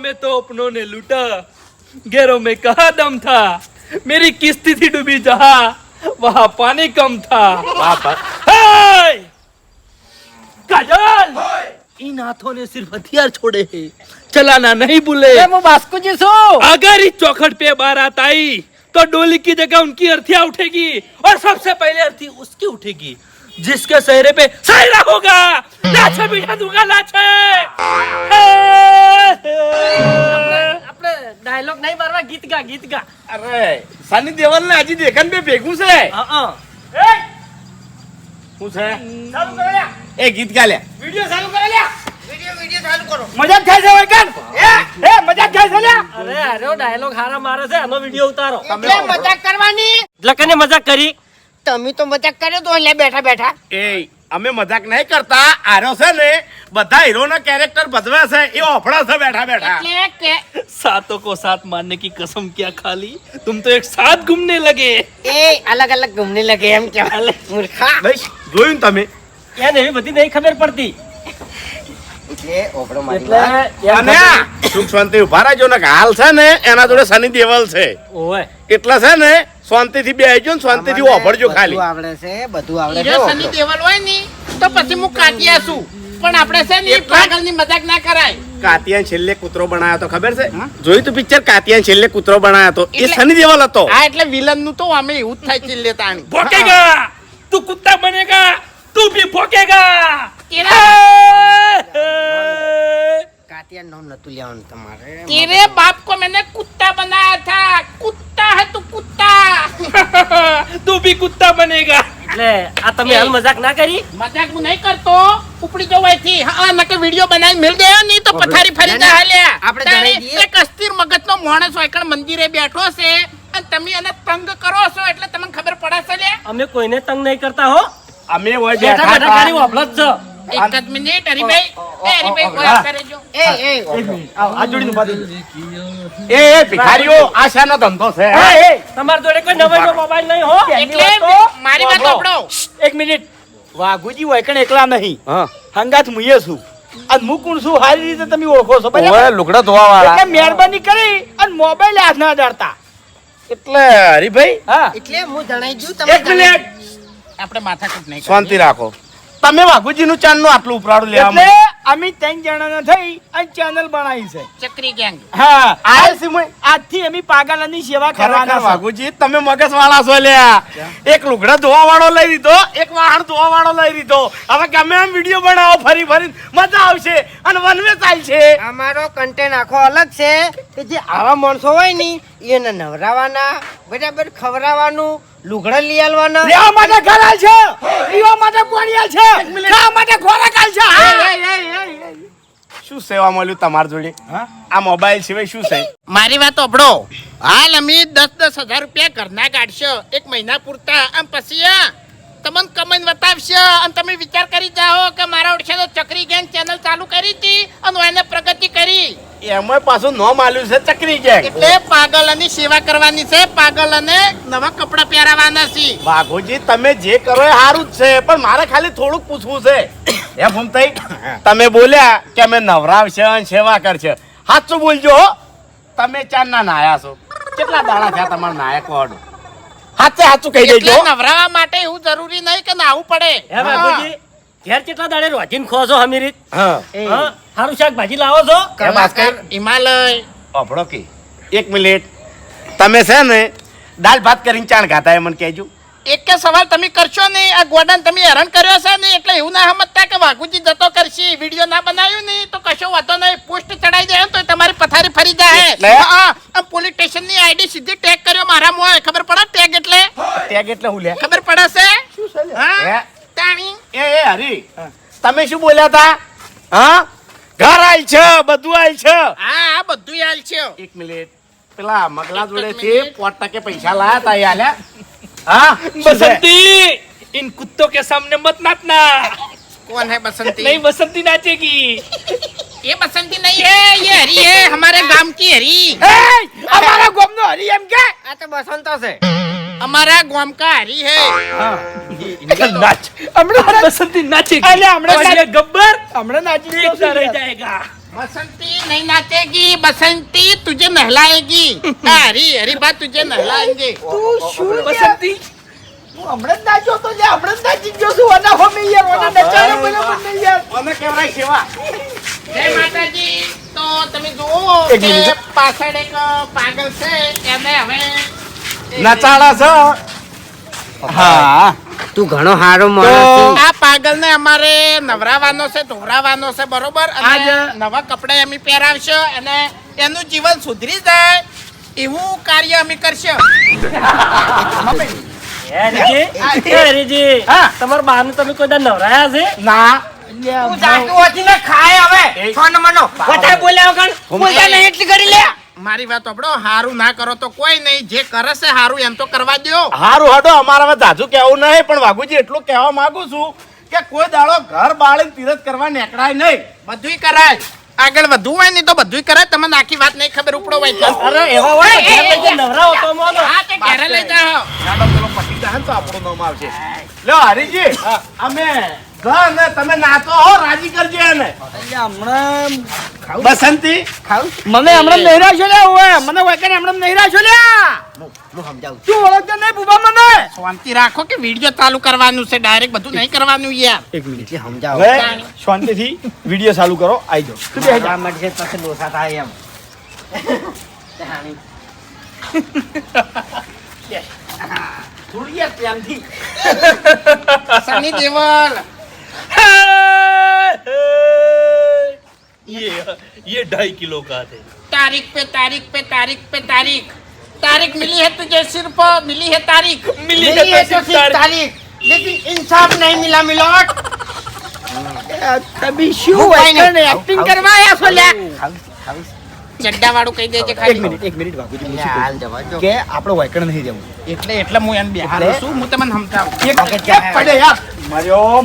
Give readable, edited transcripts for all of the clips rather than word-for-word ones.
में तो अपनों ने लूटा, गैरों में कहा दम था, मेरी किस्ती थी डूबी जहां, वहां पानी कम था। काजल, इन हाथों ने सिर्फ हथियार छोड़े हैं, चलाना नहीं भूले। मैं बास्कु जी सो। अगर इस चौखट पे बारात आई तो डोली की जगह उनकी अर्थियां उठेगी और सबसे पहले अर्थी उसकी उठेगी जिसके चेहरे पे सहरा होगा। लाछे बिठा दूंगा, लाछे। આપણે ડાયલોગ નહીં મારવા, ગીત ગા, ગીત ગા. અરે સની દેવલ ને હજી દેખન બે ભેગું છે. શું છે? ચાલુ કરો લ્યા. એ ગીત ગા લ્યા. વિડિયો ચાલુ કરો લ્યા. વિડિયો ચાલુ કરો. મજાક થાય છે વૈકન? એ મજાક થાય છે લ્યા. અરે આરો ડાયલોગ હારા મારે છે, આનો વિડિયો ઉતારો. એટલે મજાક કરવાની. લકને મજાક કરી. તમે તો મજાક કર્યો તો એટલે બેઠા બેઠા. એ અમે મજાક નહીં કરતા. આરો છે ને બધા હીરો ના કેરેક્ટર ભજવે છે, એ ઓફળા છે બેઠા બેઠા. એટલે કે सातों को साथ मारने की कसम क्या खाली, तुम तो एक साथ घूमने लगे। એ અલગ અલગ ઘૂમને લગે એમ કહેવાય. મૂર્ખા. ભાઈ જોયું ને તમે? એને એવી બધી નહીં ખબર પડતી. એટલે ઓબળો મારી એટલે વાત. અને સુખ શાંતિ ઉભા રહેજો ને. હાલ છે ને એના જોડે સની દેવલ છે, ઓય એટલે છે ને શાંતિથી બેસજો ને શાંતિથી ઓફળજો ખાલી. બધું આવડે છે, બધું આવડે હીરો છે. સની દેવલ હોય ને તો પછી હું કાટિયા છું, પણ આપણે છે ને પાગલની મજાક ના કરાય. કાતિયા છેલ્લે કૂતરો બનાવ્યો તો ખબર છે? જોયું તું પિક્ચર? કાતિયા છેલ્લે કૂતરો બનાવ્યો તો એ સની દેવલ હતો. હા, એટલે વિલન નું તો અમે એવું જ થાય ચિલ્લે તાણી. भौंकेगा, तू कुत्ता बनेगा, तू भी भौंकेगा। કાતિયા નામ નતું લેવાનું તમારે. तेरे बाप को मैंने कुत्ता बनाया था, कुत्ता है तू कुत्ता. तू भी कुत्ता बनेगा। એટલે આ તમે હાલ મજાક ના કરી. મજાક હું નહીં કરતો, ઉપડી જવો અહીંથી. હા, નકે વિડિયો બનાવી મેલ દેયો નહીં તો પથારી ફરી જા હાલ્યા. આપણે જણાઈ દઈએ. એક અસ્થિર મગજનો માણસ હોય કણ મંદિરે બેઠો છે અને તમે એને તંગ કરો છો એટલે તમને ખબર પડે છે લે. અમે કોઈને તંગ નહીં કરતા હો. અમે હોય બેઠા બેઠા બેઠા ખાલી વાપલો જ છો. એક જ મિનિટ હરીભાઈ. એ હરીભાઈ કોઈ આ કરે જો. આ જોડીનું પાડી એ ભિખારીઓ આશાનો ધંધો છે. તમારા જોડે કોઈ નવાઈનો મોબાઈલ નહીં હો. એટલે મારી વાત સાંભળો. એક મિનિટ. વાઘુજી વૈકણ એકલા નહીં, હંગાત મુયે છું અને હું કોણ છું સારી રીતે તમે ઓળખો છો. બરાબર? ઓય લુગડા ધોવા વાળા. એટલે મહેરબાની કરી અને મોબાઈલ હાથ ના અડાડતા. એટલે હરીભાઈ હા, એટલે હું જણાઈ દઉં તમે. એક મિનિટ આપણે માથાકૂટ નહીં શાંતિ રાખો. તમે વાઘુજી નું ચાંદ નું આટલું ઉપરાડું લેવા એટલે અમે 3 જણાના થઈ અને ચેનલ બનાવી છે. ચક્રી ગેંગ. હા, આ સિમય આજથી અમે પાગલની સેવા ખરેખર કરવાના છે. વાઘુજી તમે મગજ વાળા છો લ્યા. એક લુગડા ધોવા વાળો લઈ લીધો, એક વાહણ ધોવા વાળો લઈ લીધો. હવે ગમે એમ વિડીયો બનાવો ફરી ફરી મજા આવશે અને વનવે ચાલશે. અમારો કન્ટેન્ટ આખો અલગ છે કે જે આવા માણસો હોય ને એને નવરાવાના, બરાબર ખવરાવાનું, લુગડા લઈ આલવાના. રહેવા માટે ઘર આલ છે, પીવા માટે પાણી આલ છે, ખાવા માટે ખોરાક આલ છે. હા. શું સેવા મળ્યું તમારા જોડે? આ મોબાઈલ સિવાય શું છે? મારી વાત સાંભળો. હાલ અમે 10,000 રૂપિયા ઘરના કાઢશો એક મહિના પૂરતા, અને પછી તમને કમાઈને બતાવશે અને તમે વિચાર કરી જાઓ કે મારા ઓળખે તો ચક્રી ગેંગ ચેનલ ચાલુ કરી હતી અને એને પ્રગતિ કરી. એમાં પાછું નામ આલ્યું છે ચક્રી ગેંગ. એટલે પાગલની સેવા કરવાની છે, પાગલને નવા કપડા પહેરાવાના છે. વાઘોજી તમે જે કરો એ સારું જ છે, પણ મારે ખાલી થોડુંક પૂછવું છે. એમ ભૂમતાઈ તમે બોલ્યા કે અમે નવરાવશે અને સેવા કરશે. સાચું બોલજો હો. તમે ચાંદના નાયા છો. કેટલા દાડા થયા તમારા નાયક વાળો? સાચે સાચું કહી દેજો. એટલે નવરાવા માટે એવું જરૂરી નહીં કે નાવું પડે. હે બાપુજી, ઘેર કેટલા દાડે રોજીન ખો છો હમી રીત? હા હા, હારું શાકભાજી લાવો છો? એ ભાસ્કર હિમાલય અભડો કે એક મિનિટ. તમે છે ને દાળ ભાત કરીને ચાણ ખાતા એ મને કહેજો. એક કે સવાલ તમે કરશો ને, આ ગોડાને તમે હેરાન કર્યો છે ને, એટલે એવું ના સમજતા કે વાઘુજી જતો કરશી, વિડીયો ના બનાવ્યું ને તો કશો વાતો નહીં. પોસ્ટ ચડાઈ જાય તો તમારી પથારી ફરી જાય. હા, પોલીસ સ્ટેશન ની આઈડી સીધી ટેગ કર્યો મારા મોય. ખબર પડે ટેગ એટલે? ટેગ એટલે હું લે ખબર પડે છે? હા, તાણી એ હરી તમે શું બોલ્યા હતા? હા, ઘર આલ છે, બધું આલ છે. હા, બધું યાદ છે. એક મિનિટ. પેલા મગલા જોડે થી 5% પૈસા લાયા તા યાર. हाँ बसंती, इन कुत्तों के सामने मत नाचना. कौन है बसंती? नहीं, बसंती नाचेगी. ये बसंती नहीं है, ये हरी है, हमारे गांव की हरी. અમારા ગામનો હરી એમ કે આ તો બસંતો છે. हमारा गांव का हरी है. नाच. हमारा बसंती नाचेगी. अरे, हमने और ये गब्बर હમણાં નાચી देखता रह जाएगा. बसंती नहीं नाचेगी, बसंती तुझे नहलाएगी. हरी हरी बात तुझे नहलाएंगे. बसंती હું હમણાં જ નાચ્યો તો લે, હમણાં જ નાચી ગયો છું. આના હોમી યાર, આના નચાડે બરાબર નહીં યાર. મને કેવડાય સેવા જય માતાજી. તો તમે જુઓ એક મિનિટ. કે પાછળ એક પાગલ છે એને હવે નચાડા છે હા તું ઘણો સારો માણસ આ પાગલ ને અમારે નવરાવાનો છે, ધોવરાવાનો છે, બરોબર. અને નવા કપડા અમે પહેરાવશે અને એનું જીવન સુધરી જાય એવું કાર્ય અમે કરશે. તમારા બહાર તમે કોઈ દાડો નવરાયા છે? ના તું જાતું હોતી ને ખાય હવે છોન મનો વધારે બોલ્યા વગર બોલતા નહીં એટલી કરી લે. મારી વાત સાંભળો, હારું ના કરો તો કોઈ નહીં, જે કરે છે હારું એમ તો કરવા દો. હારું હડો, અમારે હવે જાજુ કેવું નહીં, પણ વાઘુજી એટલું કહેવા માંગુ છું કે કોઈ દાડો ઘર બાળીને તીરથ કરવા નીકળાય નહીં. બધુંય કરાય, આગળ વધવું હોય ને તો બધુંય કરાય. તમને આખી વાત નહીં ખબર ઉપડો હોય તો. અરે એવા હોય તો ઘેર લઈ જઈને નવરાવો તો મોનો. હા, તે ઘરે લઈ જાઓ. ચાલો પેલો પટી જાય ને તો આપણું નામ આવશે. લ્યો હરીજી, અમે ઘર ને તમે નાચો હો, રાજી કરજો એને. હમણાં બસંતી મને હમણાં નહીં રાખ્યો લે. ઓય મને વાયકને હમણાં નહીં રાખ્યો લે. હું સમજાવું તું ઓળખતો નહીં બુબા મને. શાંતિ રાખો કે વિડીયો ચાલુ કરવાનું છે, ડાયરેક્ટ બધું નહીં કરવાનું યાર. એક મિનિટ એટલે સમજાવો હવે શાંતિથી વિડિયો ચાલુ કરો. આવી જાઓ. તું બેસી જા. આ માટે પછી લોસા થાય એમ થોડી યાર પ્રેમથી. સની દેવલ ये 2.5 किलो का थे. तारीख पे तारीख पे तारीख पे तारीख तारीख मिली है तुझे, सिर्फ मिली है तारीख. मिली मिली है तो है सिर्फ तारीख, लेकिन इंसाफ नहीं मिला मिलोट. તમે શું હું કાંઈ નહીં. વાયકને એક્ટિંગ કરવા આવ્યા છો લે? ચડ્ડા વાળું કહી દેજે એક ખાલી. મિનિટ વાઘુજી હું શું હાલ કહું? જવા દો. કે આપણો વાયકણ નહીં જવું. એટલે હું એને બેહારું છું, હું તમને સમજાવું. એક વગર ક્યાં પડે યાર. મર્યો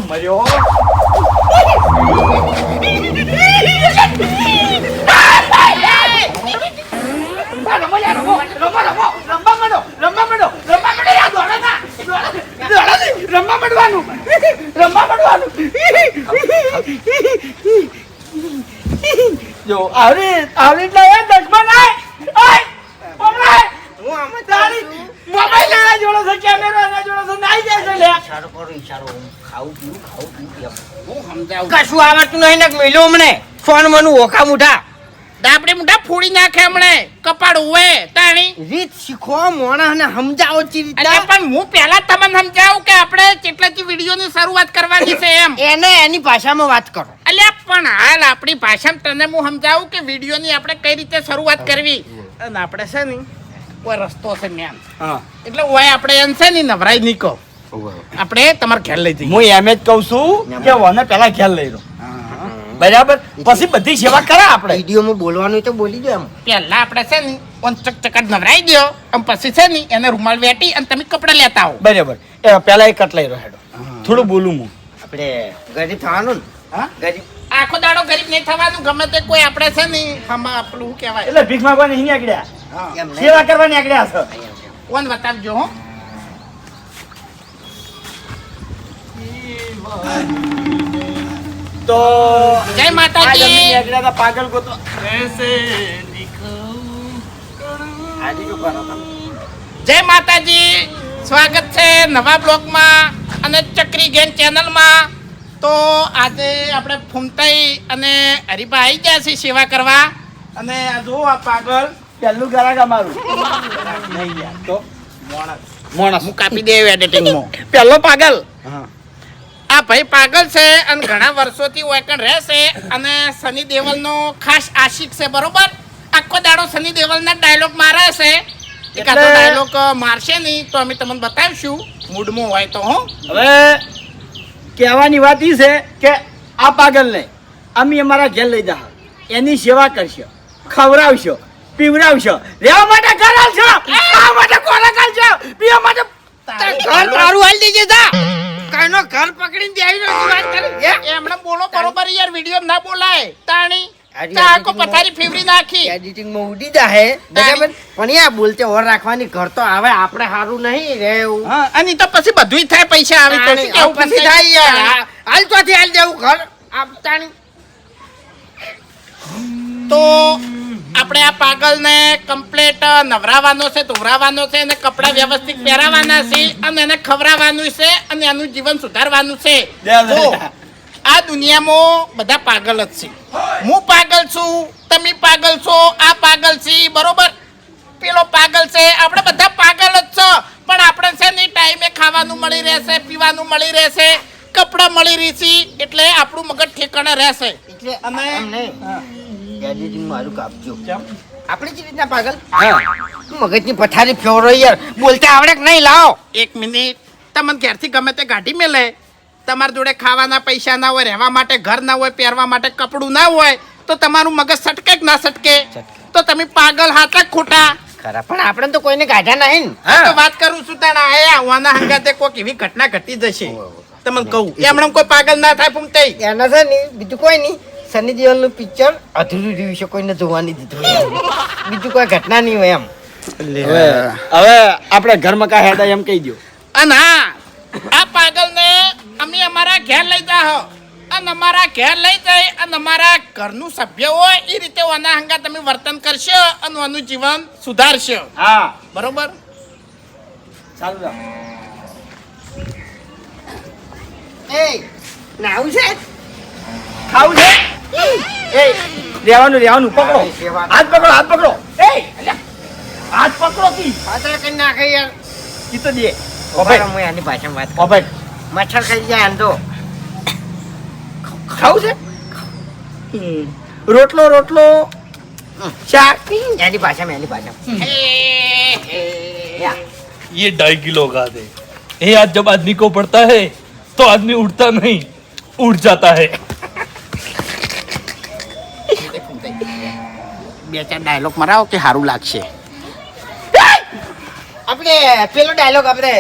જો આવરી દસમાં નાય. હું આમ જ તારી છું. મોબાઈલ એના જોડો છે, કેમેરો એના જોડો છે, નાઈ જાય છે લે. ઈશારો કરો ઈશારો. હું ખાવું પીવું એમ. હું સમજાવું. કશું આવડતું નહીં ને મિલો હમણે ફોન મનું ઓખા મુઠા ડાબડે મુઢા ફોડી નાખે હમણે કપાળ ઉવે તાણી. રીત શીખો મોણા ને સમજાવો ચી એટલે રીતના. પણ હું પહેલા તમને સમજાવું કે આપણે કેટલાથી વિડીયોની શરૂઆત કરવાની છે એમ. એને એની ભાષામાં વાત કરો. અલ્યા પણ હાલ આપણી ભાષામાં તને હું સમજાવું કે વિડીયોની આપણે કઈ રીતે શરૂઆત કરવી. અને આપણે છે ને કોઈ રસ્તો છે મેન, હા એટલે ઓય આપણે એમ છે ને નવરાઈ નહીં કહો, આપણે તમારે ઘેર લઈ જઈએ. હું એમ જ કહું છું કે વને પેલા ખ્યાલ લઈ લો. બરાબર, પછી બધી સેવા કરે આપણે. વિડીયોમાં બોલવાનું તો બોલી દો એમ. પહેલા આપણે છે ને ઓન ચકચકાટ નવરાઈ દો, અને પછી છે ને એને રૂમાલ વેટી અને તમે કપડા લેતા આવો. બરાબર, પેલા એક કટ લઈ રહ્યો હેડો. થોડું બોલું હું. આપણે ગરીબ થવાનું ને હા ગરીબ. આખો દાડો ગરીબ નહીં થવાનું, ગમે તે કોઈ આપણે છે ને આમાં આપણું શું કહેવાય એટલે ભીખ માંગવાની અહીં નીકળ્યા, એમ નહીં. સેવા કરવાની નીકળ્યા છો. કોણ બતાવજો હો. તો જય આ માતાજી. જમીન નીકળ્યા હતા પાગલ ગોતો. આજે શું કરો તમે? જય માતાજી, સ્વાગત છે નવા બ્લોગમાં અને ચક્રી ગેંગ ચેનલમાં. તો આજે આપણે ફૂમતાઈ અને હરીભા આવી ગયા છે સેવા કરવા. અને આ જો આ પાગલ પહેલું ગ્રાહક અમારું. નહીં યાર, તો મોણસ હું કાપી દે એડિટિંગમાં. પહેલો પાગલ. હા આ ભાઈ પાગલ છે અને ઘણા વર્ષોથી ઓયકણ રહેશે અને સની દેવલનો ખાસ આશિક છે, બરોબર. આખો દાડો સની દેવલના ડાયલોગ મારે છે. એકાદો એટલે- ડાયલોગ મારશે નહીં તો અમે તમને બતાવીશું મૂડમાં હોય તો. હો હવે કહેવાની વાત એ છે કે આ પાગલને અમે અમારા ઘેર લઈ જા, એની સેવા કરશો, ખવડાવશો, પીવડાવશો, રહેવા માટે ઘર આલશો, ખાવા માટે ખોરાક આલશો, પીવા માટે ઘર તારું હાલ દેજે જા. કઈનો ઘર પકડીને બેહી રહ્યો વાત કરી. એમણે બોલો બરોબર યાર, વિડીયો ના બોલાય તાણી. આરી ચાકો editing માં- પથારી ફેવરી નાખી. એડિટિંગ માં ઉડી જાહે બરાબર, પણ યા બોલતે ઓર રાખવાની ઘર તો આવે આપણે સારું નહીં રે એવું. હા, અને ઈ તો પછી બધુંય થાય, પૈસા આવી તો શું કેવું પછી થાય યાર. હાલ તો હાલ દેવું ઘર આપતાની. તો આપણે આ પાગલને કમ્પ્લેટ નવરાવાનો છે ધોવરાવાનો છે અને કપડાં વ્યવસ્થિત પહેરાવાના છે અને એને ખવડાવવાનું છે અને એનું જીવન સુધારવાનું છે તો આ દુનિયામાં બધા પાગલ જ છે હું પાગલ છું તમે પાગલ છો આ પાગલ છે બરોબર પેલો પાગલ છે આપણે બધા પાગલ જ છો પણ આપણે છે ને ટાઈમે ખાવાનું મળી રહેશે પીવાનું મળી રહેશે કપડાં મળી રહેશે એટલે આપણું મગજ ઠેકાણે રહેશે એટલે અમને એડિટિંગ મારું કાપજો આપણે જ રીતના પાગલ મગજની પથારી ફેવરો યાર બોલતા આવડે કે નહીં લાવો એક મિનિટ તમને ઘેરથી ગમે તે કાઢી મેલે તમારા જોડે ખાવાના પૈસા ના હોય રહેવા માટે ઘર ના હોય પહેરવા માટે કપડું ના હોય તો તમારું મગજ સટકે કે ના સટકે તો તમે પાગલ હાથા ખોટા ખરા પણ આપણે તો કોઈને કાઢ્યા નહીં ને. આ તો વાત કરું છું તાણા એ આવવાના હંગાતે કોઈક એવી ઘટના ઘટી જશે તમને કહું એમણે કોઈ પાગલ ના થાય પૂમતઈ એના છે ને બીજું કોઈ નહીં સની દેઓલનું પિક્ચર અધૂરું રહ્યું છે કોઈને જોવા નહીં દીધું બીજું કોઈ ઘટના નહીં હોય એમ હવે આપણે ઘરમાં કા હેડા એમ કહી દો અને હા આ પાગલને અમે અમારા ઘેર લઈ જાઓ અને અમારા ઘેર લઈ જઈ અને અમારા ઘરનું સભ્ય હોય એ રીતે ઓના હંગા તમે વર્તન કરશો અને ઓનું જીવન સુધારશો હા બરોબર ચાલુ રાખ એ નાવું છે ખાવું છે એ રહેવાનું પકડો હાથ પકડો હાથ પકડો એ અલ્યા, હાથ પકડો કી પાતળા કરી નાખે યાર ઈ તો દે ઓભાર હું આની ભાષામાં વાત કરું. ઓભાઈ મચ્છર ખાઈ જાય આમ તો ખાવું છે રોટલો રોટલો શાક એની ભાષામાં ये 2.5 किलो का दे ये आज जब आदमी को पड़ता है तो आदमी उठता नहीं उठ जाता है બે ચાર ડાયલોગ મરાવો કે સારું લાગશે આપણે પેલો ડાયલોગ આપણે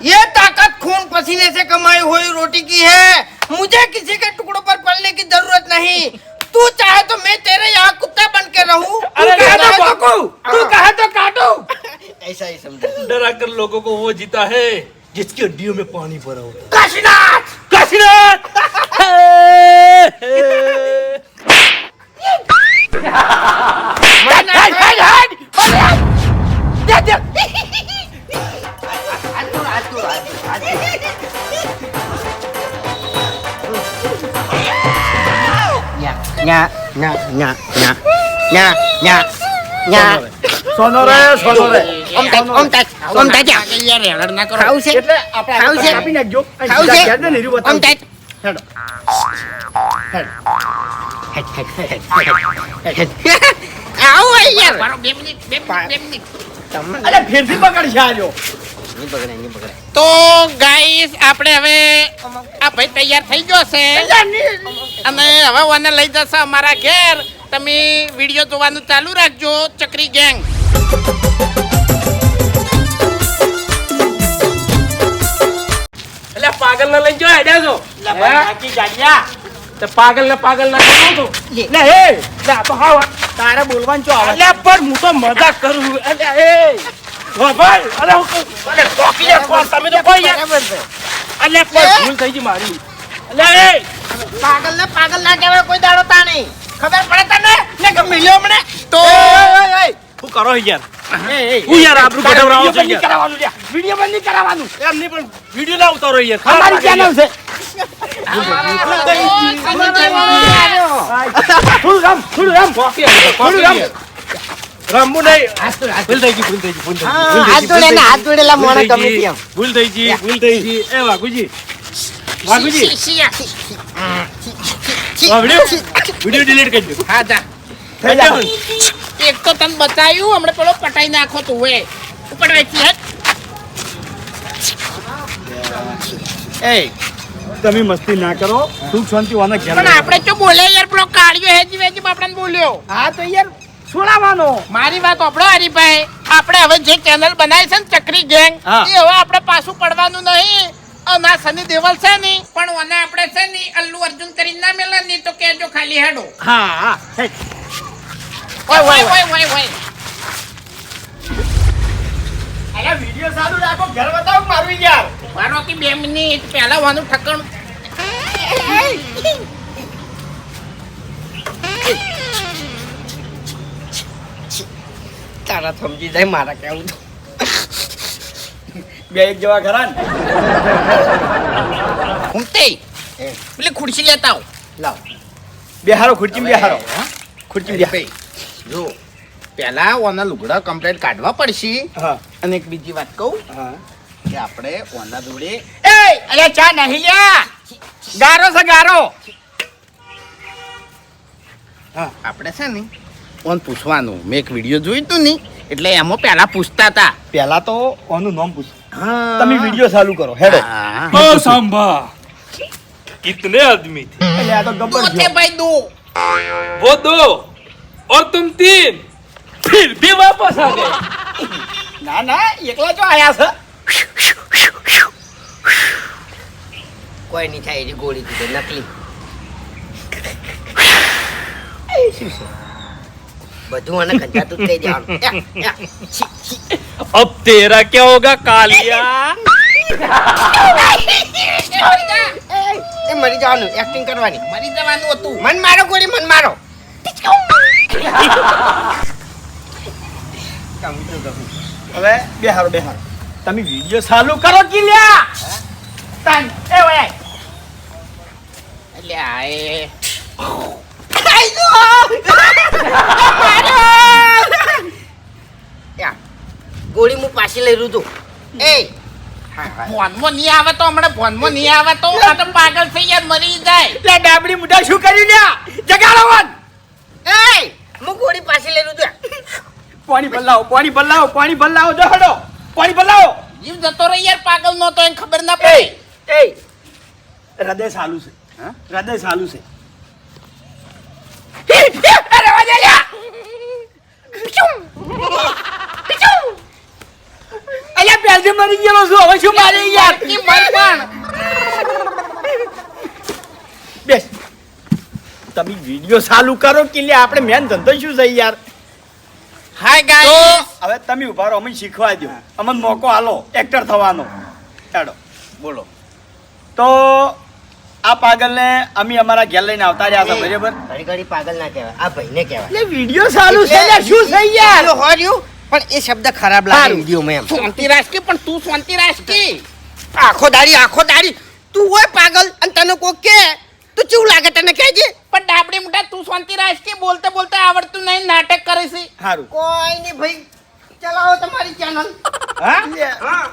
ये ताकत खून पसीने से कमाई हुई रोटी की है मुझे किसी के टुकड़ों पर पलने की जरूरत नहीं तू चाहे तो मैं तेरे यहाँ कुत्ता बन के रहूं अरे तू रहने चाहे दो, तो- तू कहे तो काटू ऐसा ही समझो डरा कर लोगों को वो जीता है जिसकी हड्डियों में पानी भरा होता काशीनाथ है काशीनाथ न्या न्या न्या न्या न्या न्या न्या સોનો રે ઓમ તાક જા યાર હેરાન ના કરો ખાવું છે એટલે આપણે ખાવું છે? કાપી નાખજો ખાવું છે? ઘેર ને નીરું ઓમ બતાવું તાક હેડો આવો યાર મારો 2 મિનિટ 2 મિનિટ તમને અરે ફેરથી પકડ છે આજો નહીં બગડે તો ગાઈસ આપણે હવે આ ભાઈ તૈયાર થઈ ગયો છે અને હવે ઓને લઈ જશે અમારા ઘેર તમે વિડીયો જોવાનું ચાલુ રાખજો ચકરી ગેંગ એટલે પાગલ ના લઈને જો હેડ્યા છો બાકી ગાડિયા તો પાગલ ના કહું છું લે હે લે આ તો હાવ તારે બોલવાનું ચો આવે અલ્યા પણ હું તો મજાક કરું અલ્યા એ વાહ ભાઈ અરે હું અરે કોકી કોણ તમે તો કોઈ યાર બરાબર છે અલ્યા કોઈ ભૂલ થઈ ગઈ મારી અલ્યા એ પાગલ ના કહેવાય કોઈ દાડો તા નહીં ખબર પડે તને ને કે મિલ્યો મને તો શું કરો યાર એ હું યાર આબરૂ કઢાવરાવો છો બંધ કરાવવાનું લ્યા વિડિયો બંધ નહીં કરાવવાનું એમ નહીં પણ વિડિયો ના ઉતારો યાર અમારી ચેનલ છે થોડું રામ રમવું નહીં ભૂલ થઈ ગઈ હાથ જોડેલા હાથ જોડેલા મોણે ગમે તેમ ભૂલ થઈ ગઈ એ વાઘુજી વિડિયો ડિલીટ કરી દો હા જા થઈ જાવ એક તો તને બતાવ્યું હમણાં પેલો પટાઈ નાખો તું હે ઉપર વેચી હે એ તમે મસ્તી ના કરો સુખ શાંતિ વાના ઘેર પણ આપણે તો બોલે યાર પેલો કાળિયો હેજી વેજી આપણને બોલ્યો હા તો યાર છોડાવવાનો મારી વાત આપણો હરીભાઈ આપણે હવે જે ચેનલ બનાવી છે ને ચકરી ગેંગ હા. એ હવે આપણે પાછું પડવાનું નહીં ના સની દેવલ છે ને પણ ઓને આપણે છે ને અલ્લુ અર્જુન કરીને ના મેલે નહીં તો કેજો ખાલી હેડો હા હે ઓય ઓય ઓય ઓય ઓય અરે વિડિયો ચાલુ રાખો ઘર બતાવો મારું યાર મારો કે 2 મિનિટ પહેલા વાનું ઠકણ તારા સમજી જાય મારા કેવું તો બે એક જેવા ખરા ને ઘૂમતે પેલી ખુરશી લેતા આવ. લાવ બેહારો ખુરચી બેહારો ખુરચી બેહારો. જો પેલા ઓના લુગડા કમ્પ્લીટ કાઢવા પડશે. હા અને એક બીજી વાત કહું હા કે આપણે ઓના જોડે એ અલ્યા ચા નહીં લ્યા ગારો છે ગારો. આપણે છે ને ઓન પૂછવાનું. મેં એક વિડીયો જોયું તું ને એટલે એમાં પેલા પૂછતા હતા. પહેલા તો ઓનું નામ પૂછો. હા. તમે વિડિયો ચાલુ કરો હેડો. હા. ओ सांभा कितने आदमी थे? એટલે આ તો ગબ્બર દો છે. છે ભાઈ દો. वो दो और तुम तीन, फिर भी वापस आ गए. ના ના એકલા જો આયા છે. કોઈ નહીં થાય એની ગોળી દીધી નકલી બધું અને ખંચાતું જ થઈ જવાનું છી, છી. अब तेरा क्या होगा कालिया? એ મરી જવાનું એક્ટિંગ કરવાની મરી જવાનું હતું. મન મારો ગોળી મન મારો હવે બેહારો બેહારો. તમે વિડિયો ચાલુ કરો કે લ્યા. તાન એ ઓય એટલે આ એ ગોળી હું પાછી લઈ રહ્યું છું એ ફોનમાં નહીં આવે તો હમણાં ફોનમાં નહીં આવે તો આ તો પાગલ થઈ યાર મરી જાય. લે ડાબડી મુઢા શું કર્યું લ્યા જગાડો વન. એ હું ગોળી પાછી લઈ રહ્યું છું પાણી ભલાવો પાણી ભલાવો પાણી ભલાવો દોડો પાણી ભલાવો. જીવ જતો રહી યાર પાગલ નો તો એને ખબર ના પડે. એ હૃદય ચાલુ છે હા હૃદય ચાલુ છે. અરે વાજે લ્યા. અલ્યા પેલથી મરી ગયેલો છું હવે શું મારે યાર. ઈ મર પણ. બેસ તમે વિડિયો ચાલુ કરો કે લે આપણે મેન ધંધો શું છે યાર. હાય તો ગાઈસ. હવે તમે ઉભા રહો અમને શીખવા દો અમને મોકો આલો એક્ટર થવાનો ચાલો બોલો. તો આ પાગલને અમે અમારા ઘેર લઈને આવતા રહ્યા હતા બરાબર. ઘડી ઘડી પાગલ ના કહેવાય આ ભાઈને કહેવાય એટલે વિડિયો ચાલુ છે યાર શું છે યાર. પેલો હોર્યું પણ એ શબ્દ ખરાબ લાગે સારું. વિડીયોમાં એમ શાંતિ રાખી પણ તું શાંતિ રાખી. આખો દાડી તું હોય પાગલ અને તને કોક કે તું કેવું લાગે તને કહેજે પણ ડાબડી મુઠા તું શાંતિ રાખી. બોલતે બોલતે આવડતું નહીં નાટક કરે છે. સારું કોઈ નહીં ભાઈ ચલાવો તમારી ચેનલ હા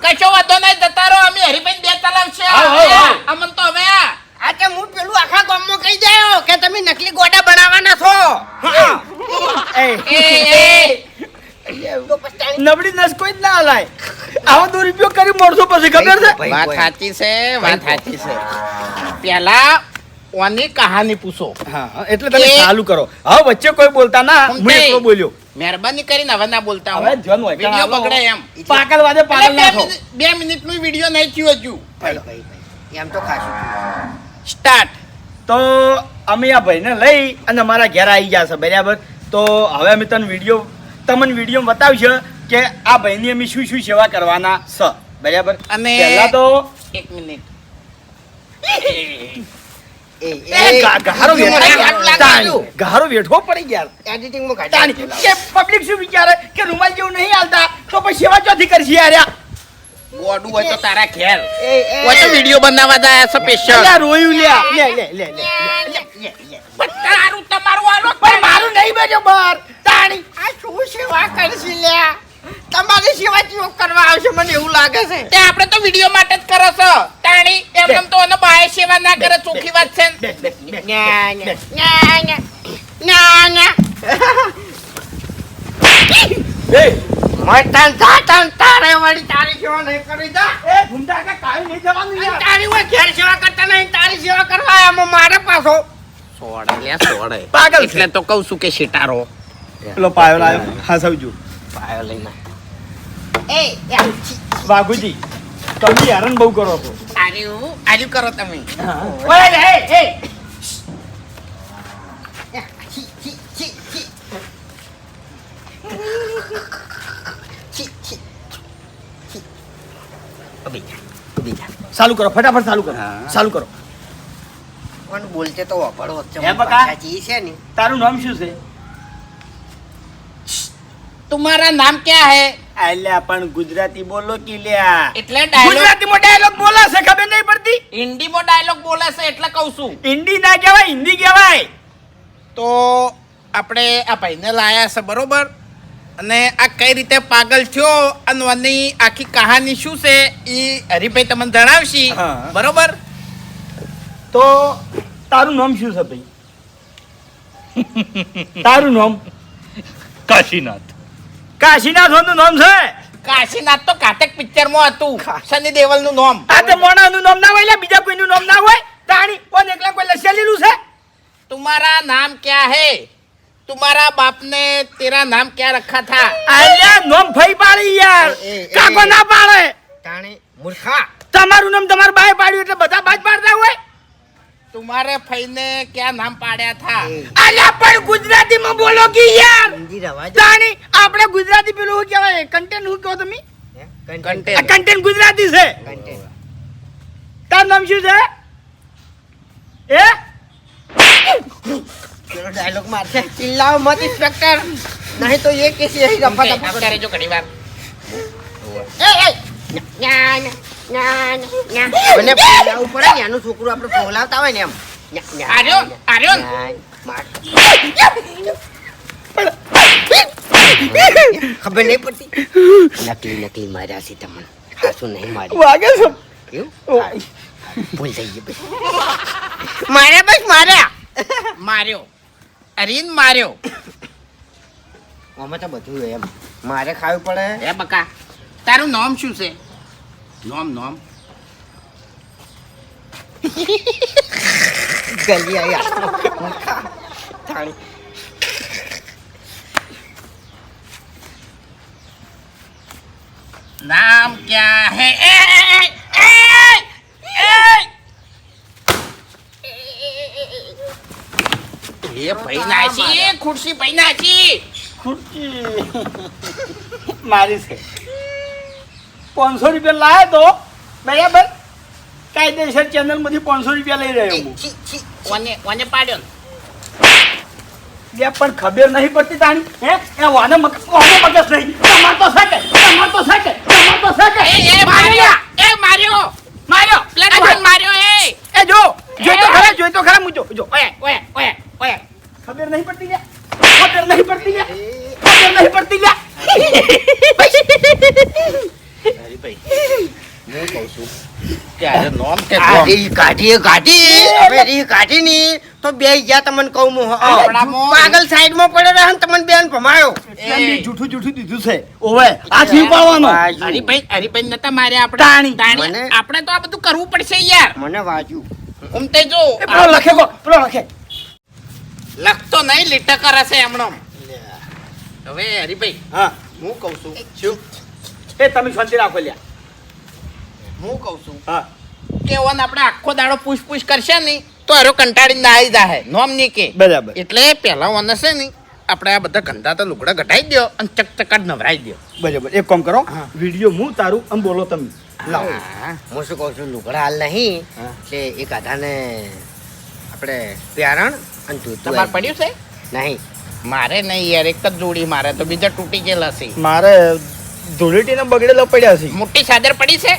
કશો વાંધો નહીં જતા રહો. અમે હરિભાઈ બે ચલાવશે. આવ, આવ, આવ. અમન તો હવે આ આ તે હું પેલું આખા ગામમાં કહી જાયો કે તમે નકલી ગોડા બનાવવાના છો એ તો પછી નબળી નસ કોઈ જ ના હલાય. આવો દુરુપયોગ કરી મોડશો પછી ખબર છે. ભાઈ, વાત કોઈ. સાચી છે વાત સાચી છે. પેલા ઓની કહાની પૂછો. હા હા, એટલે તમે એ- ચાલુ કરો હવે વચ્ચે કોઈ બોલતા ના હું સમજાય. એકલો બોલ્યો. મહેરબાની કરીને હવે ના બોલતા હો. હવે જોન હોય વિડીયો બગડે એમ. પાગલ વાદે પાગલ એટલે નાખો. 2 મિનિટનું વિડીયો નહીં થયું હજુ. ભાઈ, એમ તો ખાશું સ્ટાર્ટ. તો અમે આ ભાઈને લઈ અને અમારા ઘેર આવી ગયા છે બરાબર. તો હવે અમે તમને વિડીયો બતાવશે કે આ ભાઈની અમે શું શું સેવા કરવાના છે બરાબર. અને પહેલા તો 1 મિનિટ. ગહારો વેઠવો પડી ગયા એડિટિંગમાં તાણી. કાઢી કે પબ્લિક શું વિચારે કે રૂમાલ જેવું નહીં હાલતા તો પછી સેવા ચોથી કરશે યાર. ગોડું હોય તો તારા ઘેર. એ હોય તો વિડીયો બનાવવા જાય સ્પેશિયલ. અલ્યા રોયું લ્યા લે પણ તારું તમારું આલો પણ મારું નહીં બેજો બાર તાણી. આ શું સેવા કરશે લ્યા તમારી સેવા ચેવો કરવા આવશે મને એવું લાગે છે તે આપણે તો વિડીયો માટે જ કરો છો. તાણી એમ તો એનો બાય સેવા ના કરે ચોખ્ખી વાત છે ને. ન્યા, ન્યા, ન્યા, ન્યા, ન્યા, ન્યા. એ મટન જાતન તારે વળી તારી સેવા નહીં કરી દા ઘૂમતા કા કાઈ નહીં જવાનું અને યાર. તારી હોય ઘેર સેવા કરતા નહીં તારી સેવા કરવા આમાં મારે પાછો સોડે લે સોડે. પાગલ છે. એટલે તો કહું છું કે શેટારો. પેલો પાયો લાવ્યો હા સૌજુ પાયો લઈને. એ યા, છી, વાઘુજી તમે હેરાન બહુ કરો છો. આર્યું કરો તમે. ઓય લે એ યા, છી, છી, છી, છી. છી, છી, છી. ઊભી જા, ઊભી જા. ચાલુ કરો ફટાફટ ચાલુ કરો ચાલુ કરો પણ બોલતે તો વાપરવો જ છે હે બકા? સાચી છે ને તારું નામ શું છે? तुम्हारा नाम क्या है અલ્યા પણ ગુજરાતી બોલો કે લ્યા. એટલે ડાયલોગ ગુજરાતીમાં ડાયલોગ બોલે છે ખબર નહીં પડતી? હિન્દીમાં ડાયલોગ બોલે છે એટલે કહું છું હિન્દી ના કહેવાય, હિન્દી કહેવાય. તો આપણે આ ભાઈને લાયા છે બરોબર અને આ કઈ રીતે પાગલ થયો અને આની આખી કહાની શું છે એ હરિભાઈ તમને જણાવશી હા. બરોબર તો તારું નામ શું છે ભાઈ? તારું નામ? કાશીનાથ. કાશીનાથ નું નામ છે? કાશીનાથ તો કાતક પિક્ચર માં હતું સની દેવલ નું નામ આ તે મોણાનું નામ ના હોય લ્યા, બીજા કોઈનું નામ ના હોય. તાણી કોણ એકલા કોઈ લસેલેલું છે? तुम्हारा नाम क्या है तुम्हारा बाप ने तेरा नाम क्या रखा था અલ્યા નામ ફઈ પાડી યાર. કાકો ના પાડે. તાણે મૂર્ખા તમારું નામ તમાર બાએ પાડ્યું એટલે બધા બાજ પાડતા હોય. तुम्हारे भाई ने क्या नाम पाड़ा था અલ્યા પણ ગુજરાતીમાં બોલો કે યાર. હિન્દી રવા દે તાણી આપણે ગુજરાતી પેલું શું કહેવાય? કન્ટેન્ટ શું કહો તમે? આ कंटेंट કન્ટેન્ટ ગુજરાતી છે. તારું નામ શું છે? એ પેલો ડાયલોગ મારશે ચિલ્લાઓ મત ઇન્સ્પેક્ટર નહીં તો એ કેસી અહીં રફા દફા आप करे जो घड़ी बार મને બોલાવવું પડે ને એનું છોકરું આપણે બોલાવતા હોય ને એમ આર્યો આર્યો ખબર નહીં પડતી નકલી માર્યા છે તમને હાસું નહીં માર્યું વાગે છે. કેવું ભૂલ થઈ ગઈ બસ માર્યા બસ માર્યા मार्यो अरीन मार्यो આમાં તો બધું એમ મારે ખાવું પડે ए बका तारू नाम શું છે નામ નામ ગલી આયા થાળી नाम क्या है ये भाई नाची खुर्सी भाई नाची ખુરશી મારી છે. 500 રૂપિયા લાયા તો બરાબર કાયદેસર ચેનલ માંથી 500 રૂપિયા લઈ રહ્યો હું. ઓને ઓને પાડ્યો લે પણ ખબર નહીં પડતી તાણી. હે એ વાને મગજ નહીં. તમાર તો શકે ए मार्यो मार्यो मार्यो प्लेटफॉर्म मार्यो એ જો જોઈ તો ખરા હું જો ओए ओए ओए ओए ખબર નહીં પડતી લે. ખબર નહીં પડતી લે. हरी भाई मैं कहूं છું કે આ નામ કે કાઢી ની તો બે ગયા તમને કહું હું આપણામાં- પાગલ સાઈડ માં પડ્યો રહે ને તમને બેન ભમાયો એટલે મેં જૂઠું દીધું છે. ઓવે હાથ નહીં પાડવાનો. હરીભાઈ નતા માર્યા આપણે તાણી. મને- આપણે તો આ બધું કરવું પડશે યાર મને વાજ્યું ઉમતે જો એ પેલો લખે લખતો નહીં લીટા કરે છે હમણાં હવે હરીભાઈ હા હું કહું છું શું એ તમે શાંતિ રાખો લ્યા. હું કહું છું હા કે ઓન આપણે આખો દાડો પૂછ કરશે ને તો હારો કંટાળી ના આવી જાહે નોમ ની કે બરાબર. એટલે પહેલા ઓન છે ને આપણે આ બધા ગંદા તો લુગડા ઘટાઈ દો અને ચકચકાટ નવરાઈ દો બરાબર એક કામ કરો વિડીયો હું તારું આમ બોલો તમે લાવો. હું શું કહું છું લુગડા હાલ નહીં હા. કે એક આધાને આપણે પ્યારણ અને ધોતું તમારે પડ્યું છે નહીં મારે નહીં યાર એક જ જોડી મારે તો બીજા તૂટી ગયેલા છે મારે ધૂળેટીને બગડેલા પડ્યા છે. મોટી ચાદર પડી છે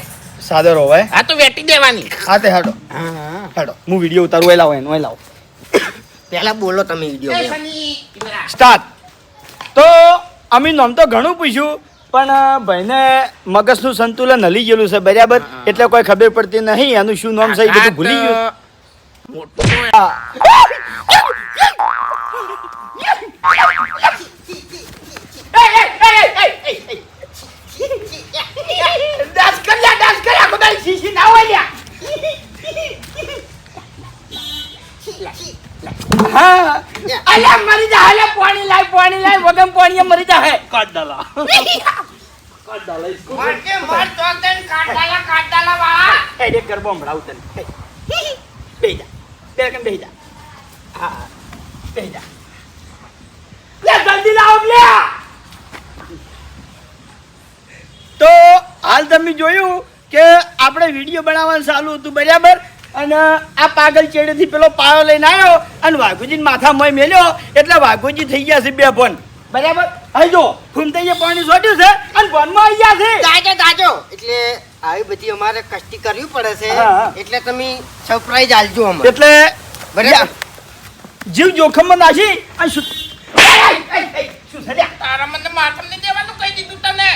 સાદર હોવાય. હા તો વેટી દેવાની હા તે હાડો હું વિડીયો ઉતારું. એ લાવો એ લાવો. પહેલા બોલો તમે વિડીયો સ્ટાર્ટ. તો અમે નામ તો ઘણું પૂછ્યું પણ ભાઈને મગજનું સંતુલન હલી ગયેલું છે બરાબર એટલે કોઈ ખબર પડતી નહીં એનું શું નામ છે એ બધું ભૂલી ગયું. હા. હા. અલ્યા મરી જા અલ્યા પાણી લાય વગમ પાણીએ મરી જા હે કાટ ડાલા એડે ગરબો હમણાં તને બેહી જા બેહી જા હા બેહી જા લે જલ્દી લાવો લે. તો હાલ તમે જોયું કે આપણે વિડીયો બનાવવાનું ચાલુ હતું બરાબર અને આ પાગલ ચેડેથી પેલો પાયો લઈને આવ્યો અને વાઘુજીને માથા મોય મેલ્યો એટલે વાઘુજી થઈ ગયા છે બે ફોન બરાબર. અહીં જો ફૂમતાઈએ પાણી છોટ્યું છે અને ફોનમાં આવી ગયા છે. તાજો તાજો એટલે આવી બધી અમારે કષ્ટી કરવી પડે છે. હા. એટલે તમે સરપ્રાઈઝ આલજો અમને. એટલે બરાબર. જીવ જોખમમાં નાખી અને શું શું થયા તારા મને માથમ નહીં દેવાનું કહી દીધું તને.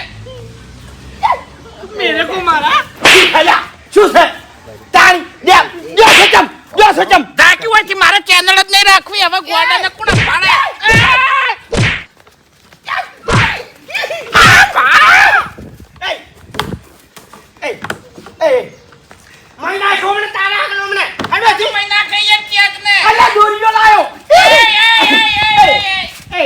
મેરે કો મારા શું થયા શું છે તાણી દે જો સચમ જો સચમ ધાકી હોયથી મારે ચેનલ જ નહીં રાખવી હવે ગોડાને કોણ પાડે. મહિના છોમને તારા આગળ અમને. હજુ મહિના કહીએ ત્યાગ ને. અલા દોરીઓ લાયો એ.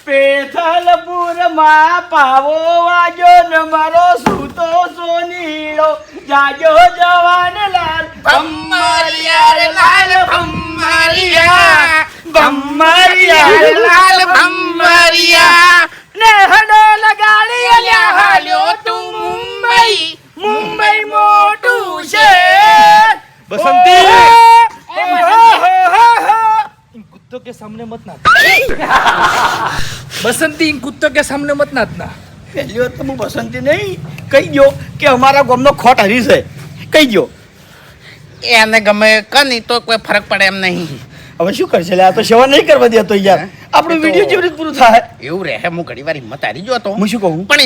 પેથલપુરમાં પાવો વાજો ને મારો સૂતો સોનીળો જાજો જવાન લાલ ભમ્મરિયા રે લાલ ભમ્મરિયા. ભમ્મરિયા લાલ ભમ્મરિયા. ને હડો લગાડી અલ્યા હાલ્યો તું મુંબઈ. મુંબઈ મોટું છે बसंती ઓહો. इन कुत्तों के सामने मत नाचना बसंती इन कुत्तों के सामने मत नाचना પહેલી વાત તો હું બસંતી નહીં કહી દો કે અમારા ગામનો ખોટ હરી છે કહી દો. એને ગમે કની તો કોઈ ફરક પડે એમ નહીં. હવે શું કરશે લે આ તો સેવા નહીં કરવા દેતો યાર આપણું વિડીયો જેવી રીતે પૂરું થાય. એવું રહે હું ઘણી વાર હિંમત હારી ગયો તો હું શું કહું પણ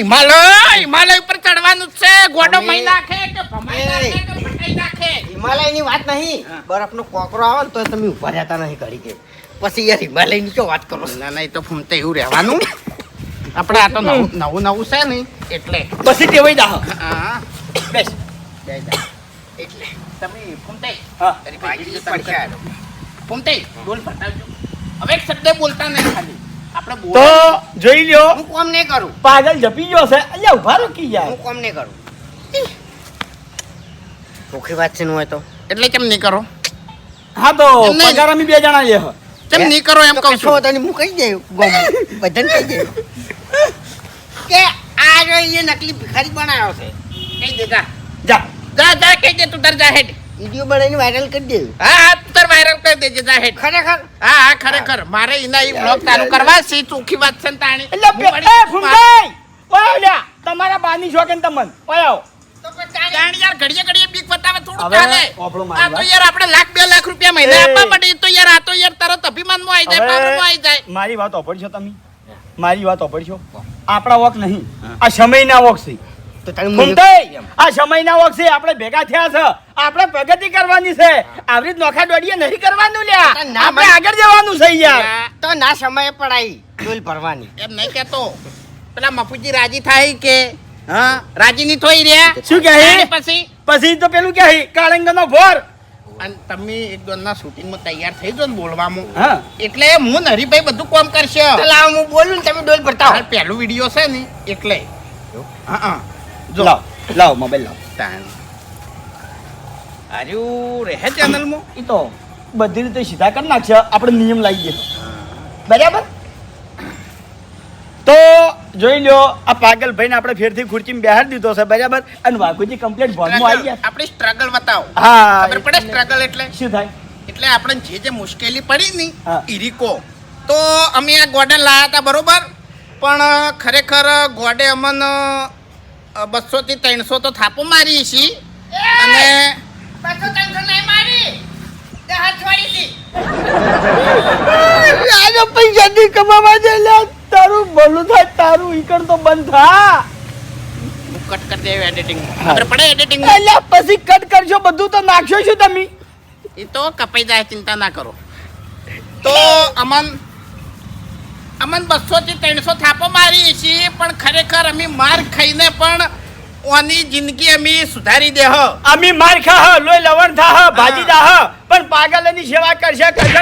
હિમાલય ઉપર ચડવાનું જ છે. ગોડો મહી નાખે કે ભમાઈ નાખે કે ફટાઈ નાખે. હિમાલયની વાત નહીં. બરફનો કોકરો આવે ને તો તમે ઊભા રહેતા નહીં ઘડી કે. પછી યાર હિમાલયની શું વાત કરો છો? ના ના એ તો ફૂમતે એવું રહેવાનું. આપણે આ તો નવું છે ને એટલે પછી ટેવાઈ જા હા બેસ જય જા. એટલે તમે ફૂમતે હા તારી ભાગી જતા પડશે. ફૂમતે બોલ ફટાવજો. હવે એક શબ્દ બોલતા નહીં ખાલી આપણે તો બોલ. જોઈ લ્યો હું કોમ નહીં કરું. પાગલ જપી ગયો છે અલ્યા ઉભા રોકી યાર. હું કોમ નહીં કરું. ચોખ્ખી વાત છે ને હોય તો એટલે કેમ નહીં કરો? હા તો એમ નહીં. પગાર અમે બે જણા લે કેમ નહીં કરો એમ કહું છું. તને હું કહી દઉં ગોમ બધાને કહી દઉં કે આ જો એ નકલી ભિખારી બનાવ્યો છે. કહી દે જા જા જા જા કહી દે તું તાર જા હેડ. વિડીયો બનાવીને વાયરલ કરી દઉં. હા હા તું તાર વાયરલ કરી દેજે જા હેડ. ખરેખર હા હા ખરેખર મારે એના એ બ્લોગ ચાલુ કરવા છે. ચોખ્ખી વાત છે ને તાણી. એટલે હું વળી એ માર- ફૂંકાઈ ઓય લ્યા તમારા બાની શોખન તમન ઓય આવો તો પછી તાણી તાણી યાર ઘડીએ ઘડીએ બીક બતાવે થોડું હવે ચાલે. આપણો મારી આ તો વાત. યાર આપણે લાખ 2 લાખ રૂપિયા મહિને એ. આપવા પડે એ તો યાર આ તો યાર તરત અભિમાનમાં આવી જાય પાવરમાં આવી જાય. મારી વાત ઓપડશો તમે મારી વાત ઓપડશો આપણા વોક નહીં આ સમયના વોક છે તો તાણી ફૂંકાઈ આ સમયના વોક છે આપણે ભેગા થયા છે આપણે પ્રગતિ કરવાની છે આવી રીત નોખા દોડીએ નહીં કરવાનું લ્યા ના, આપણે આગળ જવાનું છે યાર તો ના સમયે પડાઈ ડોલ ભરવાની. એમ નહીં કહેતો. પેલા મફુજી રાજી થાય કે હા રાજી નહીં થોઈ રહ્યા. શું કહે? તાણી પછી પછી તો પેલું કે કાળંગનો ભોર અને તમે એક દોનના શૂટિંગમાં તૈયાર થઈ જાઓ ને બોલવામાં હા એટલે હું ને હરીભાઈ બધું કામ કરશે. તો લાવ હું બોલું ને તમે ડોલ ભરતા હો. હાલ પહેલું વિડીયો છે ને એટલે હા હા જો લાવ લાવ મોબાઈલ લાવ તાણ આર્યું રહે ચેનલમાં એ તો બધી રીતે સીધા કરી નાખશે આપણે નિયમ લાવી દે બરાબર તો જોઈ લ્યો આ પાગલ ભાઈને આપણે ફેરથી ખુરચીમાં બેહાડી દીધો છે બરાબર અને વાઘુજી કમ્પ્લીટ ભોનમાં આવી ગયા આપણી સ્ટ્રગલ બતાવો. હા ખબર પડે સ્ટ્રગલ એટલે શું થાય એટલે આપણે જે મુશ્કેલી પડી ની હા. ઈરીકો તો અમે આ ગોડન લાયા હતા બરોબર પણ ખરેખર ગોડે અમને 200 થી 300 તો થાપો મારી છી અને 200-300 નહીં મારી. તે હાથ છોડી દી. આજે પૈસા ની કમાવા દે લે તારું ભલું થાય તારું ઈકણ તો બંધ થા હું કટ કરી દેવું એડિટિંગ ખબર પડે એડિટિંગ એટલે પછી કટ કરશો બધું તો નાખશો શું તમે એ તો કપાઈ જાય ચિંતા ના કરો તો અમન 200 થી 300 થાપો મારી છીએ પણ ખરેખર અમે માર ખાઈને પણ ઓની જિંદગી અમે સુધારી દે હ અમે માર ખા હ લોહી લવણ થા હ ભાજી દા હ પણ પાગલની સેવા કરશે કરશે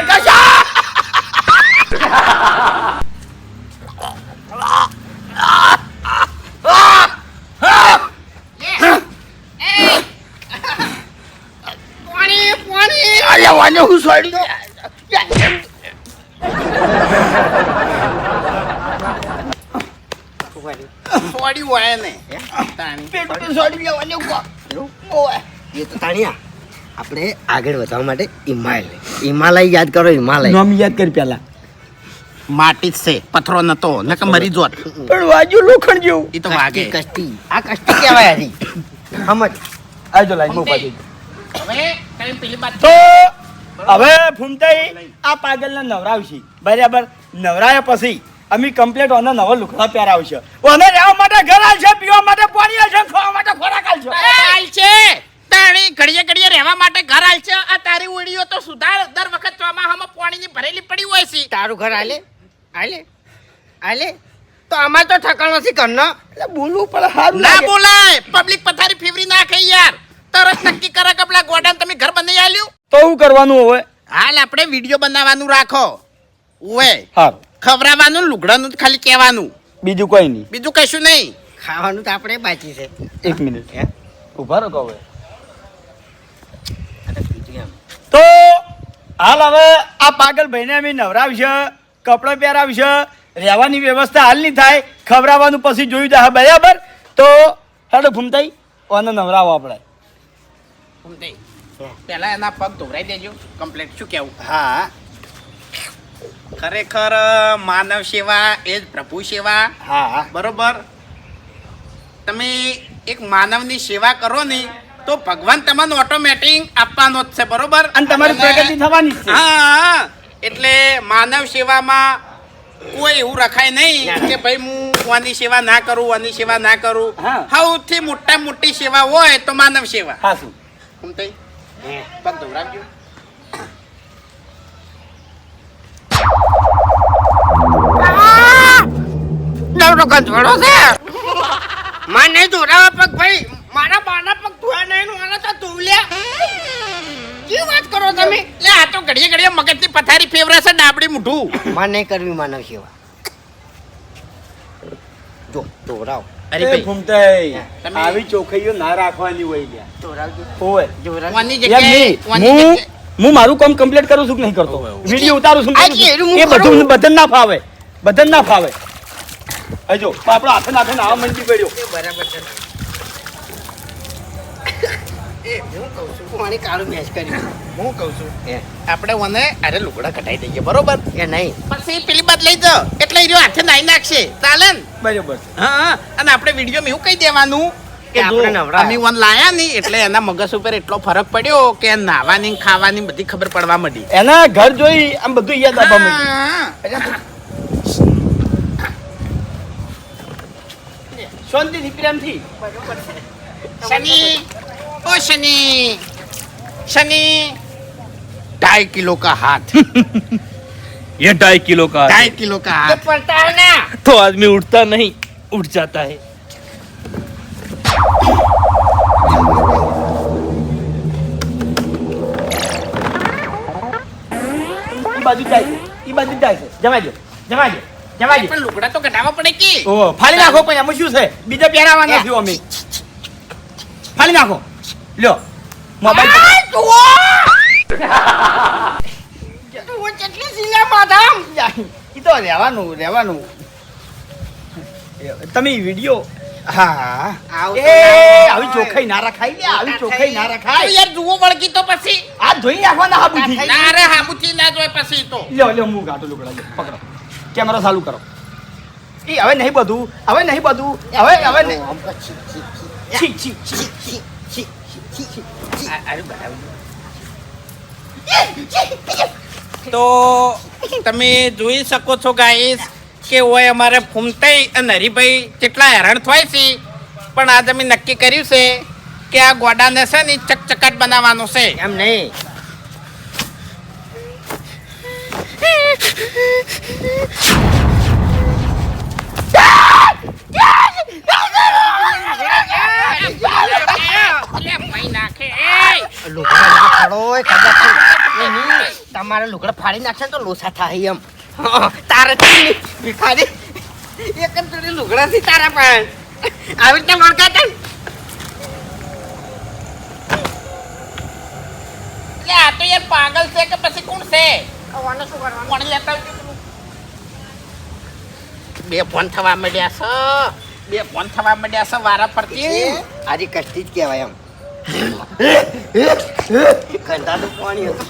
પાણી પાણી. અલ્યા વાને હું સોડી દો છોડી હોય ને તાણી પેટ સોડી લેવાને એ તો તાણ્યા આપણે આગળ વધવા માટે હિમાલય યાદ કરો, હિમાલય. નામ યાદ કરી પેલા. માટી જ છે, પથરો નતો નકર મરી જોત. પણ વાજુ લોખંડ જેવું. ઈ તો વાગે. કષ્ટી આ કષ્ટી કહેવાય હરી. સમજ. આવજો લાઈન માં ઉભા હવે કઈ પેલી બાત તો હવે ફૂમતાઈ આ પાગલને નવરાવશે બરાબર. નવરાયા પછી અમે કમ્પ્લીટ ઓને નવા લુગડા પહેરાવશે. ઓને રહેવા માટે ઘર આલશે, પીવા માટે પાણી આલશે, ખાવા માટે ખોરાક આલશે. હાલ છે તાણી ઘડીએ ઘડીએ રહેવા માટે ઘર હાલ છે. આ તારી ઓડીઓ તો સુધાર દર વખત ચોમાહામાં પાણીની ભરેલી પડી હોય છે. તારું ઘર આલે તો આમાં તો ઠકાણ નથી ઘરના. એટલે બોલવું પડે હારું ના લાગે. બોલાય, પબ્લિક પથારી ફેવરી નાખે યાર. તરત નક્કી કરે કે પેલા ગોડાને તમે ઘર બનાવી આલ્યું. તો શું કરવાનું હવે? હાલ આપણે વિડીયો બનાવવાનું રાખો. ઓવે હારું, ખવરાવાનું લુગડાનું ખાલી કહેવાનું, બીજું કોઈ નહીં. બીજું કશું નહીં. ખાવાનું તો આપણે બાકી છે. 1 મિનિટ ઉભા રહો કહો. તો હાલ હવે આ પાગલ ભાઈને અમે નવરાવશે, કપડાં પહેરાવશે, રહેવાની વ્યવસ્થા હાલ નહીં થાય, ખવડાવવાનું પછી જોઈ જાય બરાબર. તો હેડો ફૂમતાઈ ઓને નવરાવો આપણે. પેલા એના પગ ધોવરાઈ દેજો કમ્પ્લીટ. શું કેવું? હા ખરેખર માનવ સેવા એ જ પ્રભુ સેવા. હા બરોબર. તમે એક માનવની સેવા કરો ને તો ભગવાન તમને ઓટોમેટિક આપવાનો જ છે. બરોબર. અને તમારી પ્રગતિ થવાની જ છે. હા, એટલે માનવ સેવામાં કોઈ એવું રખાય નહીં કે ભાઈ હું વાની સેવા ના કરું, વાની સેવા ના કરું. હા. સૌથી મોટી સેવા હોય તો માનવ સેવા. હા શું હું તઈ પગ ધોવરાવજો. નવરો કંચવાળો છે. માં નહીં ધોરાવા પગ ભાઈ. મારા બાના પગ ધોયા નહીં નું આના તો ધોવલ્યા. કેવી વાત કરો તમે? લે આ તો ઘડીએ ઘડીએ મગજની પથારી ફેવરા છે ડાબડી મૂઠું. માં નહીં કરવી માનવ સેવા. જો ધોરાવ. અરે એ ભાઈ ફૂમતાઈ તમે- આવી ચોખ્ખાઈઓ ના રાખવાની હોય લ્યા. ધોરાવજો. ઓય ધોરાવ. વાની યાર જગ્યાએ નહીં, હું મારું કામ કમ્પ્લીટ કરું છું કે નહીં કરતો? વિડીયો ઉતારું છું કે નહીં આ કેરું કરું? હું એ બધું કરું? બધાને ના ફાવે, બધાને ના ફાવે. હજો આપણો હાથે નાખે આવા મંડી પડ્યો. બરાબર છે. એ હું કહું છું મારી કાળું મેચ કર્યું. હું કહું છું આપણે મને અરે લુગડા કઢાઈ દઈએ. બરોબર. એ નહીં પછી પેલી બાદ લઈ જાઓ એટલે એ રહ્યો હાથે નાઈ નાખશે. ચાલે ને? બરાબર. હા. અને આપણે વિડીયો એવું કહી દેવાનું કે જો આપણે નવરા. અમે વન લાયા નહીં એટલે એના મગજ ઉપર એટલો ફરક પડ્યો કે નાવાની ખાવાની બધી ખબર પડવા માંડી. એના ઘર જોઈ આમ બધું યાદ આવવા માંડ્યું. હા. શાંતિથી પ્રેમથી. શનિ ओ शनि शनि 2.5 किलो का हाथ ये 2.5 किलो का 2.5 किलो का हाथ પડતા હે ના. तो आदमी उठता नहीं, उठ जाता है. ઈ બાજુ જાય છે, ઈ બાજુ જાય છે. જમાજો, જમાજો, જમાજો. પણ લુગડા તો કઢાવવા પડે કે ઓ ફાડી નાખો પછી આમાં શું છે? બીજા પહેરાવાના થયો અમે. ફાડી નાખો. લ્યો મોબાઈલ. કેટલી સિલા માધામ. ઈ તો રહેવાનું. તમે વિડિયો હા આવું એ તો ના આવી હોય. ચોખાઈ ના રખાય લે, આવી ચોખાઈ ના તો રખાય. યાર જુઓ વળગી તો પછી આ ધોઈ નાખવાના હાબુથી. ના રે હાબુથી ના જોય પછી તો લ્યો હું ગાટો લુગડા લ્યો, પકડો. કેમેરા ચાલુ કરો. ઈ હવે નહીં બધું, હવે નહીં. આમ તો છી, છી, છી. છી છી છી. છી, છી, છી, છી, છી. અરે બરાબર. તો તમે જોઈ શકો છો ગાઈસ કે ઓય અમારે ફૂમતાઈ અને હરિભાઈ કેટલા હેરાન થાય છે. પણ આજ અમે નક્કી કર્યું છે કે આ ગોડાને છે ને ચકચકાટ બનાવવાનો છે. એમ નહીં. લુગડા ના ફાડો હોય, કદાચ એ નહીં. તમારે લુગડા ફાડી નાખશે ને તો લોસા થાય એમ. તારે ભિખારી એક જ જોડી લુગડા થી તારા પણ આવી રીતે વળગાતા ને. એટલે આ તો યાર પાગલ છે કે પછી કોણ છે? આને શું કરવાનું? કોણ લેતા આવજો પેલું? બે ફોન થવા માંડ્યા છે વારા પરથી. આરી કષ્ટી જ કહેવાય એમ. ગંધાનું પાણી હતું.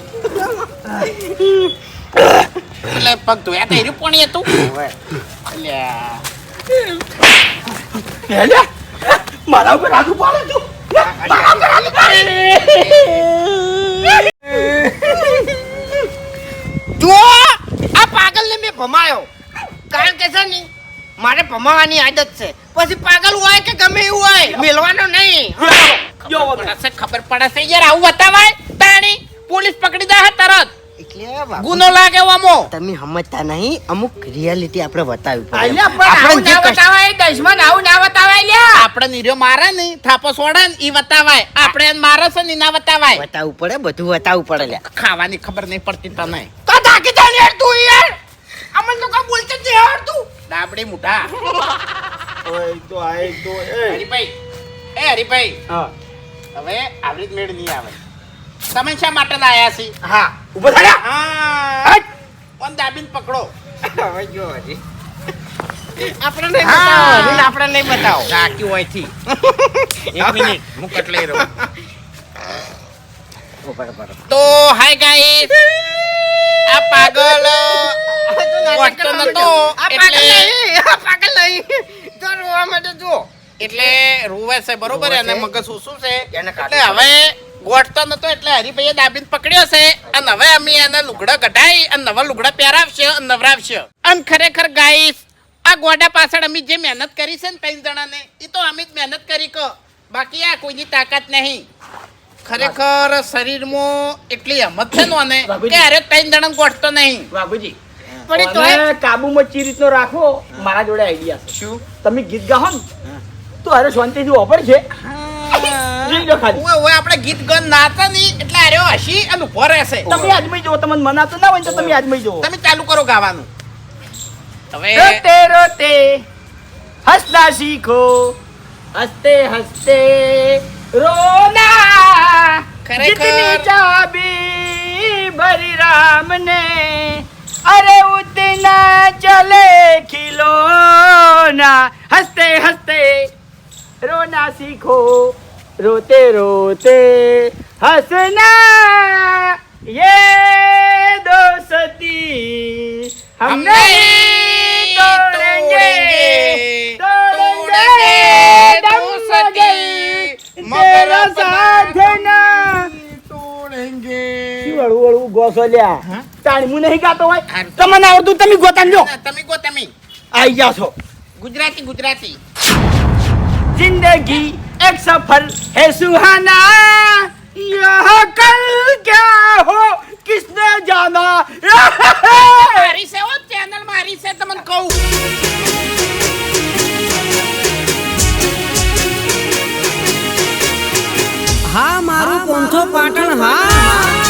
એટલે પગ ધોયા તો એર્યું પાણી હતું અલ્યા. મારા ઉપર હાથ ઉપાડે તું. જો આ પાગલને મેં ભમાયો કારણ કે છે ને મારે ભમાવાની આદત છે. પછી પાગલ હોય કે ગમે એવું હોય મેલવાનો નહીં. ખબર પડે છે યાર આવું બતાવાય તાણી પોલીસ પકડી દે તરત એટલે બાપુ, ગુનો લાગે વામો. તમે સમજતા નહીં. અમુક રિયાલિટી આપણે બતાવવી પડે. અલ્યા પણ આપણે આવું જે ના કશ- બતાવાય દશમન, આવું ના બતાવાય લ્યા. આપણે નીર્યો મારે ને થાપો છોડે ને ઈ બતાવાય. આપણે એને મારે છે ને ઈ ના બતાવાય. બતાવવું પડે, બધું બતાવવું પડે લ્યા. ખાવાની ખબર નહીં પડતી તને. તો થાકી જા ને યાર તું યાર. અમને તો કાંઈ બોલતે જ નહીં આવડતું. ડાબડી મુઠા. ઓય તો આય તો હરીભાઈ હરીભાઈ હા હવે આવી જ મેળ નહીં આવે. તમે શા માટે લાયા છી? હા ઉભો થયા. હા ઓન દાબીને પકડો. હવે જો હજી આપણે નહીં બતાવો. હજી આપણે નહીં બતાવો. ઢાંક્યું હોયથી. એક મિનિટ હું કટ લઈ રહ્યો. તો હાય ગાઈસ આ પાગલ વાટતો નતો આ પાગલ એટલે નહીં, આ પાગલ નહીં. જો રોવા માટે જો. એટલે રોવે છે બરોબર રોવે એને છે. મગજ શું છે એને એટલે હવે ગોઠતો નતો એટલે હરીભાઈએ દાબીને પકડ્યો છે અને હવે અમે એને લુગડા કઢાઈ અને નવા લુગડા પહેરાવશે અને નવરાવશે. અને ખરેખર ગાઈસ આ ગોડા પાછળ અમે જે મહેનત કરી છે ને 3 જણાને એ તો અમે જ મહેનત કરી કે બાકી આ કોઈની તાકાત નહીં. ખરેખર શરીરમાં એટલી હિંમત છે ને આને કે અરે 3 જણાને ગોઠતો નહીં. બાબુજી પણ એ તો તમે કાબુમાં ચી રીતનો રાખો. મારા જોડે આઈડિયા છે. શું તમે ગીત ગાઓ ને તો અરે શાંતિથી ઓપર છે. જોઈ લો ખાલી. ઓય આપણે ગીત ગન નાતા નહીં એટલે અરે હસી અને ઉભો રહેશે. તમે આજમાઈ જુઓ. તમને મનાતું ના હોય તો તમે આજમાઈ જુઓ. તમે ચાલુ કરો ગાવાનું. હવે रोते रोते हंसना सीखो, हंसते हंसते रोना. खरेखर. जितनी चाबी भरी राम ने, अरे उतना चले खिलौना. हंसते हंसते रोना सीखो, रोते रोते हंसना. ये दोस्ती हम नहीं तोड़ेंगे, तोड़ेंगे दम मगर तेरा साथ ना તોડેંગે. શું હળવું હળવું ગોસો લ્યા. હા? તાળીમું નહીં ગાતો હોય. હારું. તમને આવડતું તમે ગોતાન લો. તમે કહો તમે આઈ જા છો. ગુજરાતી ગુજરાતી जिंदगी एक सफर है सुहाना, यह कल क्या हो किसने जाना. મારી છે ઓ ચેનલ મારી છે તમને કહું. હા મારું પોંથો પાટણ હા